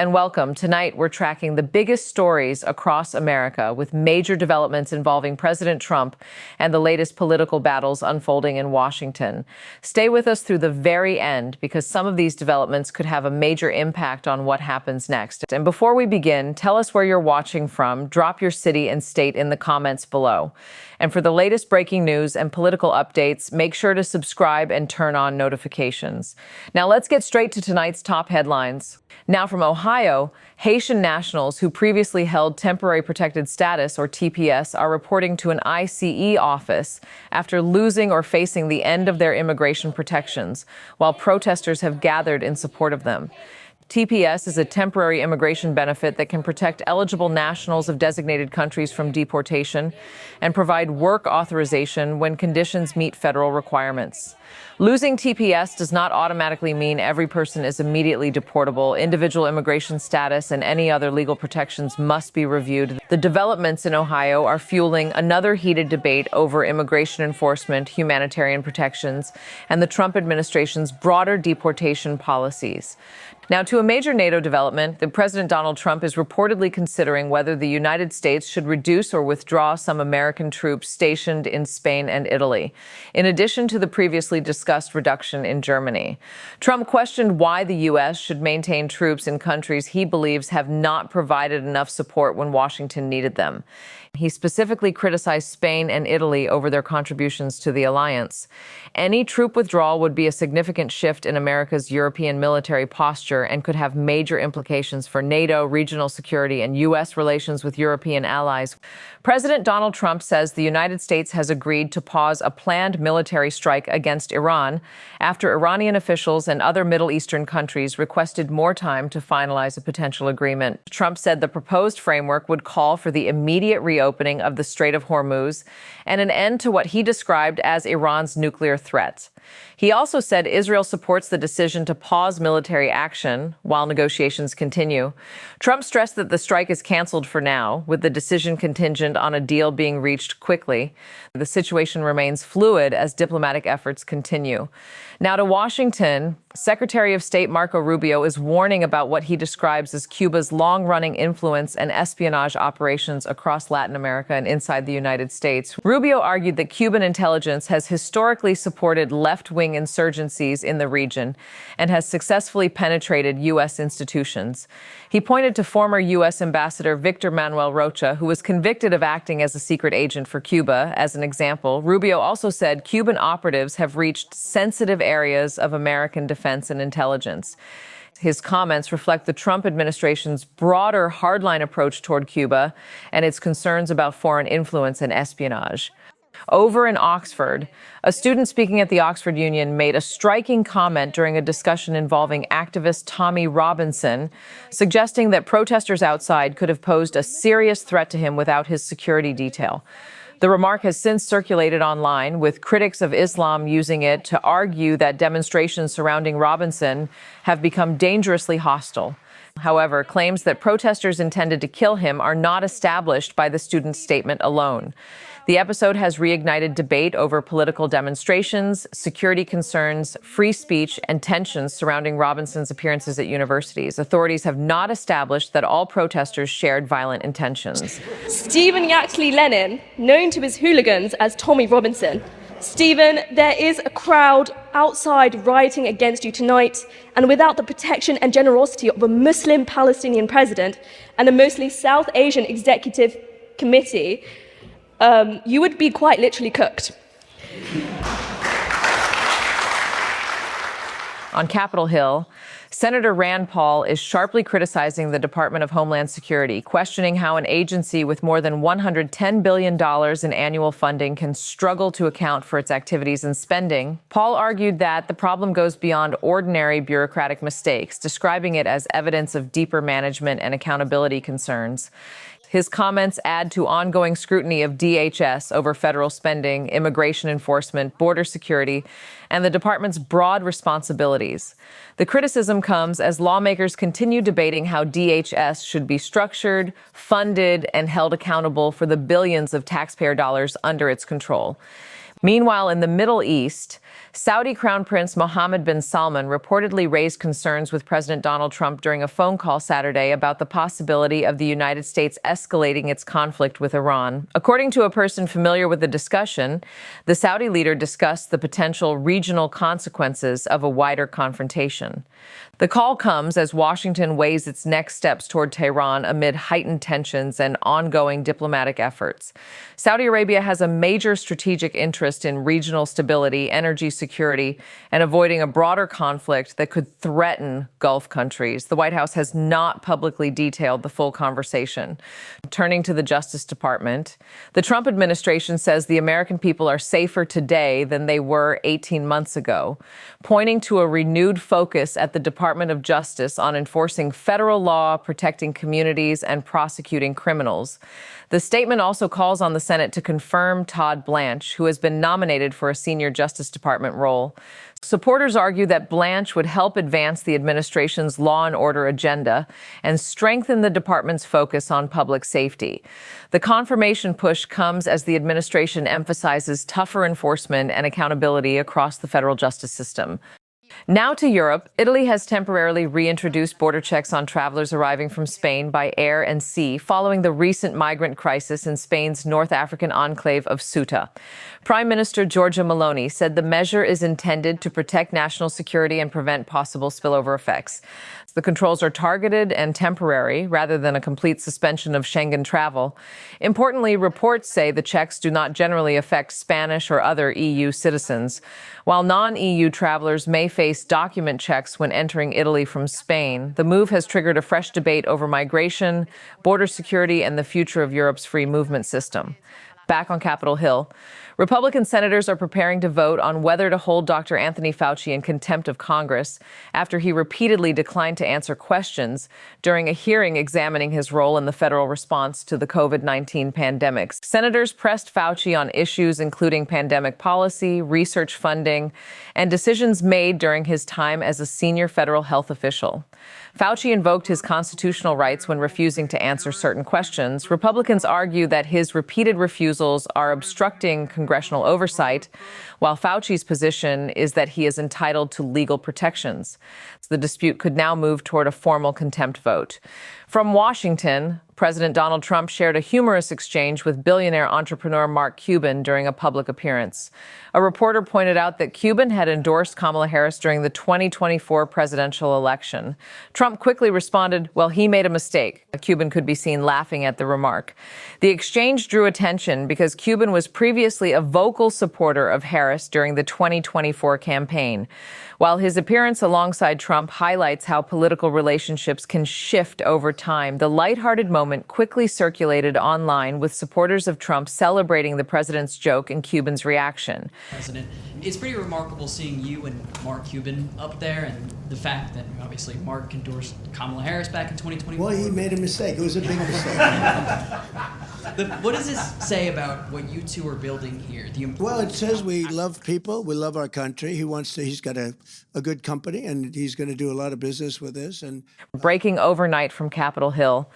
And welcome. Tonight, we're tracking the biggest stories across America with major developments involving President Trump and the latest political battles unfolding in Washington. Stay with us through the very end because some of these developments could have a major impact on what happens next. And before we begin, tell us where you're watching from, drop your city and state in the comments below. And for the latest breaking news and political updates, make sure to subscribe and turn on notifications. Now let's get straight to tonight's top headlines. Now from Ohio, Haitian nationals who previously held temporary protected status, or TPS, are reporting to an ICE office after losing or facing the end of their immigration protections, while protesters have gathered in support of them. TPS is a temporary immigration benefit that can protect eligible nationals of designated countries from deportation and provide work authorization when conditions meet federal requirements. Losing TPS does not automatically mean every person is immediately deportable. Individual immigration status and any other legal protections must be reviewed. The developments in Ohio are fueling another heated debate over immigration enforcement, humanitarian protections, and the Trump administration's broader deportation policies. Now, to a major NATO development, President Donald Trump is reportedly considering whether the United States should reduce or withdraw some American troops stationed in Spain and Italy, in addition to the previously discussed reduction in Germany. Trump questioned why the U.S. should maintain troops in countries he believes have not provided enough support when Washington needed them. He specifically criticized Spain and Italy over their contributions to the alliance. Any troop withdrawal would be a significant shift in America's European military posture and could have major implications for NATO, regional security, and U.S. relations with European allies. President Donald Trump says the United States has agreed to pause a planned military strike against Iran after Iranian officials and other Middle Eastern countries requested more time to finalize a potential agreement. Trump said the proposed framework would call for the immediate reopening of the Strait of Hormuz and an end to what he described as Iran's nuclear threat. He also said Israel supports the decision to pause military action while negotiations continue. Trump stressed that the strike is canceled for now, with the decision contingent on a deal being reached quickly. The situation remains fluid as diplomatic efforts continue. Now to Washington, Secretary of State Marco Rubio is warning about what he describes as Cuba's long-running influence and espionage operations across Latin America and inside the United States. Rubio argued that Cuban intelligence has historically supported left-wing insurgencies in the region and has successfully penetrated U.S. institutions. He pointed to former U.S. Ambassador Victor Manuel Rocha, who was convicted of acting as a secret agent for Cuba, as an example. Rubio also said Cuban operatives have reached sensitive areas of American defense and intelligence. His comments reflect the Trump administration's broader hardline approach toward Cuba and its concerns about foreign influence and espionage. Over in Oxford, a student speaking at the Oxford Union made a striking comment during a discussion involving activist Tommy Robinson, suggesting that protesters outside could have posed a serious threat to him without his security detail. The remark has since circulated online, with critics of Islam using it to argue that demonstrations surrounding Robinson have become dangerously hostile. However, claims that protesters intended to kill him are not established by the student's statement alone. The episode has reignited debate over political demonstrations, security concerns, free speech, and tensions surrounding Robinson's appearances at universities. Authorities have not established that all protesters shared violent intentions. Stephen Yaxley Lennon, known to his hooligans as Tommy Robinson. Stephen, there is a crowd outside rioting against you tonight, and without the protection and generosity of a Muslim Palestinian president and a mostly South Asian executive committee, you would be quite literally cooked. On Capitol Hill, Senator Rand Paul is sharply criticizing the Department of Homeland Security, questioning how an agency with more than $110 billion in annual funding can struggle to account for its activities and spending. Paul argued that the problem goes beyond ordinary bureaucratic mistakes, describing it as evidence of deeper management and accountability concerns. His comments add to ongoing scrutiny of DHS over federal spending, immigration enforcement, border security, and the department's broad responsibilities. The criticism comes as lawmakers continue debating how DHS should be structured, funded, and held accountable for the billions of taxpayer dollars under its control. Meanwhile, in the Middle East, Saudi Crown Prince Mohammed bin Salman reportedly raised concerns with President Donald Trump during a phone call Saturday about the possibility of the United States escalating its conflict with Iran. According to a person familiar with the discussion, the Saudi leader discussed the potential regional consequences of a wider confrontation. The call comes as Washington weighs its next steps toward Tehran amid heightened tensions and ongoing diplomatic efforts. Saudi Arabia has a major strategic interest in regional stability, energy security, and avoiding a broader conflict that could threaten Gulf countries. The White House has not publicly detailed the full conversation. Turning to the Justice Department, the Trump administration says the American people are safer today than they were 18 months ago, pointing to a renewed focus at the Department of Justice on enforcing federal law, protecting communities, and prosecuting criminals. The statement also calls on the Senate to confirm Todd Blanche, who has been nominated for a senior Justice Department role. Supporters argue that Blanche would help advance the administration's law and order agenda and strengthen the department's focus on public safety. The confirmation push comes as the administration emphasizes tougher enforcement and accountability across the federal justice system. Now to Europe. Italy has temporarily reintroduced border checks on travelers arriving from Spain by air and sea following the recent migrant crisis in Spain's North African enclave of Ceuta. Prime Minister Giorgia Meloni said the measure is intended to protect national security and prevent possible spillover effects. The controls are targeted and temporary rather than a complete suspension of Schengen travel. Importantly, reports say the checks do not generally affect Spanish or other EU citizens. While non-EU travelers may face document checks when entering Italy from Spain, the move has triggered a fresh debate over migration, border security, and the future of Europe's free movement system. Back on Capitol Hill, Republican senators are preparing to vote on whether to hold Dr. Anthony Fauci in contempt of Congress after he repeatedly declined to answer questions during a hearing examining his role in the federal response to the COVID-19 pandemic. Senators pressed Fauci on issues including pandemic policy, research funding, and decisions made during his time as a senior federal health official. Fauci invoked his constitutional rights when refusing to answer certain questions. Republicans argue that his repeated refusals are obstructing congressional oversight, while Fauci's position is that he is entitled to legal protections. The dispute could now move toward a formal contempt vote. From Washington, President Donald Trump shared a humorous exchange with billionaire entrepreneur Mark Cuban during a public appearance. A reporter pointed out that Cuban had endorsed Kamala Harris during the 2024 presidential election. Trump quickly responded, "Well, he made a mistake." Cuban could be seen laughing at the remark. The exchange drew attention because Cuban was previously a vocal supporter of Harris during the 2024 campaign. While his appearance alongside Trump highlights how political relationships can shift over time, the lighthearted moment quickly circulated online with supporters of Trump celebrating the president's joke and Cuban's reaction. President, it's pretty remarkable seeing you and Mark Cuban up there, and the fact that obviously Mark endorsed Kamala Harris back in 2024. Well, he made a mistake. It was a big mistake. What does this say about what you two are building here? Well, it says we love people. We love our country. He's got a good company, and he's going to do a lot of business with us. And breaking overnight from Capitol Hill,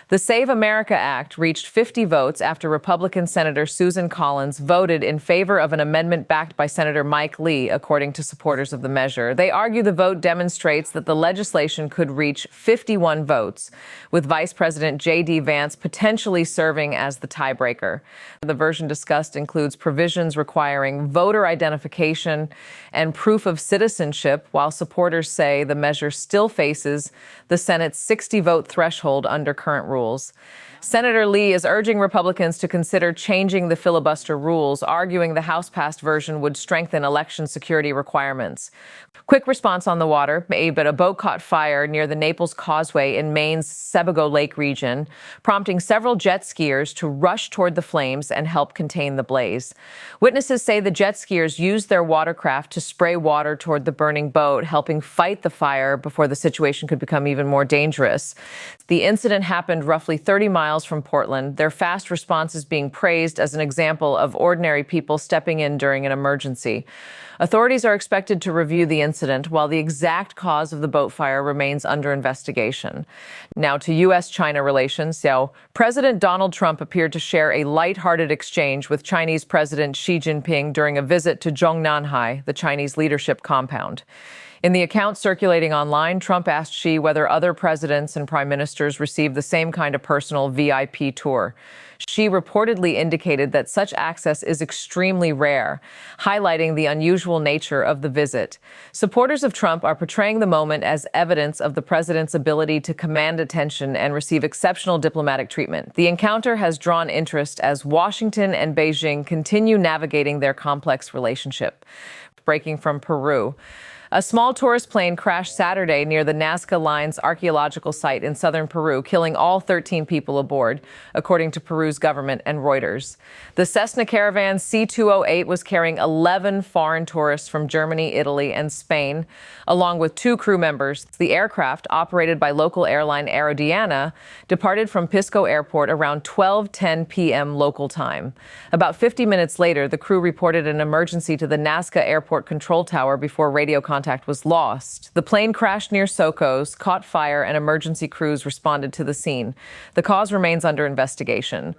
the Save America Act reached 50 votes after Republican Senator Susan Collins voted in favor of an amendment backed by Senator Mike Lee, according to supporters of the measure. They argue the vote demonstrates that the legislation could reach 51 votes, with Vice President J.D. Vance potentially serving as the tiebreaker. The version discussed includes provisions requiring voter identification and proof of citizenship, while supporters say the measure still faces the Senate's 60-vote threshold under current rules. Senator Lee is urging Republicans to consider changing the filibuster rules, arguing the House-passed version would strengthen election security requirements. Quick response on the water, but a boat caught fire near the Naples Causeway in Maine's Sebago Lake region, prompting several jet skiers to rush toward the flames and help contain the blaze. Witnesses say the jet skiers used their watercraft to spray water toward the burning boat, helping fight the fire before the situation could become even more dangerous. The incident happened land roughly 30 miles from Portland. Their fast response is being praised as an example of ordinary people stepping in during an emergency. Authorities are expected to review the incident, while the exact cause of the boat fire remains under investigation. Now to U.S.-China relations. So, President Donald Trump appeared to share a lighthearted exchange with Chinese President Xi Jinping during a visit to Zhongnanhai, the Chinese leadership compound. In the account circulating online, Trump asked Xi whether other presidents and prime ministers received the same kind of personal VIP tour. Xi reportedly indicated that such access is extremely rare, highlighting the unusual nature of the visit. Supporters of Trump are portraying the moment as evidence of the president's ability to command attention and receive exceptional diplomatic treatment. The encounter has drawn interest as Washington and Beijing continue navigating their complex relationship. Breaking from Peru. A small tourist plane crashed Saturday near the Nazca Lines archaeological site in southern Peru, killing all 13 people aboard, according to Peru's government and Reuters. The Cessna Caravan C-208 was carrying 11 foreign tourists from Germany, Italy, and Spain, along with 2 crew members. The aircraft, operated by local airline Aerodiana, departed from Pisco Airport around 12:10 p.m. local time. About 50 minutes later, the crew reported an emergency to the Nazca Airport control tower before radio contact was lost. The plane crashed near Socos, caught fire, and emergency crews responded to the scene. The cause remains under investigation.